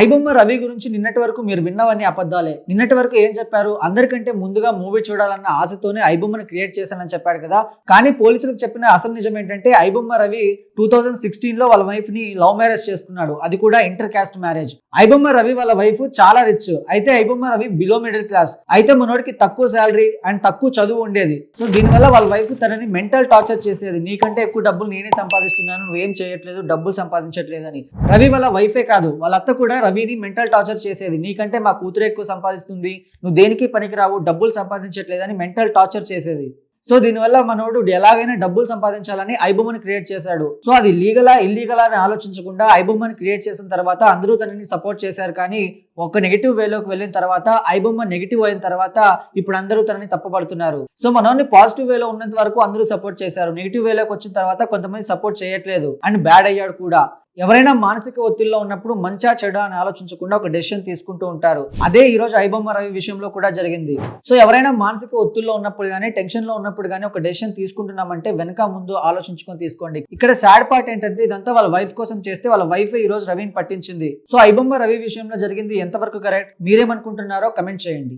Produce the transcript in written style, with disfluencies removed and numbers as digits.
ఐబొమ్మ రవి గురించి నిన్నటి వరకు మీరు విన్నవన్నీ అబద్ధాలే. నిన్నటి వరకు ఏం చెప్పారు? అందరికంటే ముందుగా మూవీ చూడాలన్న ఆశతోనే ఐబొమ్మని క్రియేట్ చేశానని చెప్పాడు కదా! కానీ పోలీసులకు చెప్పిన అసలు నిజం ఏంటంటే ఐబొమ్మ రవి 2016లో వాళ్ళ వైఫ్ ని లవ్ మ్యారేజ్ చేసుకున్నాడు. అది కూడా inter caste marriage. IBomma Ravi వాళ్ళ వైఫ్ చాలా రిచ్. అయితే iBomma Ravi below middle class. అయితే మనోడికి తక్కువ శాలరీ అండ్ తక్కువ చదువు ఉండేది. సో దీనివల్ల వాళ్ళ వైఫ్ తనని మెంటల్ టార్చర్ చేసేది. నీకంటే ఎక్కువ డబ్బులు నేనే సంపాదిస్తున్నాను, నువ్వేం చేయట్లేదు, డబ్బులు సంపాదించట్లేదని. రవి వాళ్ళ వైఫే కాదు, వాళ్ళ అత్త కూడా రవిని మెంటల్ టార్చర్ చేసేది. నీకంటే మా కూతురు ఎక్కువ సంపాదిస్తుంది, నువ్వు దేనికి పనికిరావు, డబ్బులు సంపాదించట్లేదని మెంటల్ టార్చర్ చేసేది. సో దీనివల్ల మనోడు ఎలాగైనా డబ్బులు సంపాదించాలని ఐబొమ్మని క్రియేట్ చేశాడు. సో అది లీగలా ఇల్లీగలా అని ఆలోచించకుండా ఐబొమ్మని క్రియేట్ చేసిన తర్వాత అందరూ తనని సపోర్ట్ చేశారు. కానీ ఒక నెగిటివ్ వేలోకి వెళ్ళిన తర్వాత ఐబొమ్మ నెగిటివ్ అయిన తర్వాత ఇప్పుడు అందరూ తనని తప్పుపడుతున్నారు. సో మనోని పాజిటివ్ వేలో ఉన్నంత వరకు అందరూ సపోర్ట్ చేశారు. నెగిటివ్ వేలోకి వచ్చిన తర్వాత కొంతమంది సపోర్ట్ చేయట్లేదు అండ్ బ్యాడ్ అయ్యాడు కూడా. ఎవరైనా మానసిక ఒత్తిడిలో ఉన్నప్పుడు మంచా చెడా అని ఆలోచించకుండా ఒక డెసిషన్ తీసుకుంటూ ఉంటారు. అదే ఈ రోజు ఐబొమ్మ రవి విషయంలో కూడా జరిగింది. సో ఎవరైనా మానసిక ఒత్తిడిలో ఉన్నప్పుడు కానీ టెన్షన్ లో ఉన్నప్పుడు కానీ ఒక డెసిషన్ తీసుకుంటున్నామంటే వెనక ముందు ఆలోచించుకొని తీసుకోండి. ఇక్కడ సాడ్ పార్ట్ ఏంటంటే ఇదంతా వాళ్ళ వైఫ్ కోసం చేస్తే వాళ్ళ వైఫ్ ఈ రోజు రవిని పట్టించింది. సో ఐబొమ్మ రవి విషయంలో జరిగింది ఎంతవరకు కరెక్ట్, మీరేమనుకుంటున్నారో కమెంట్ చేయండి.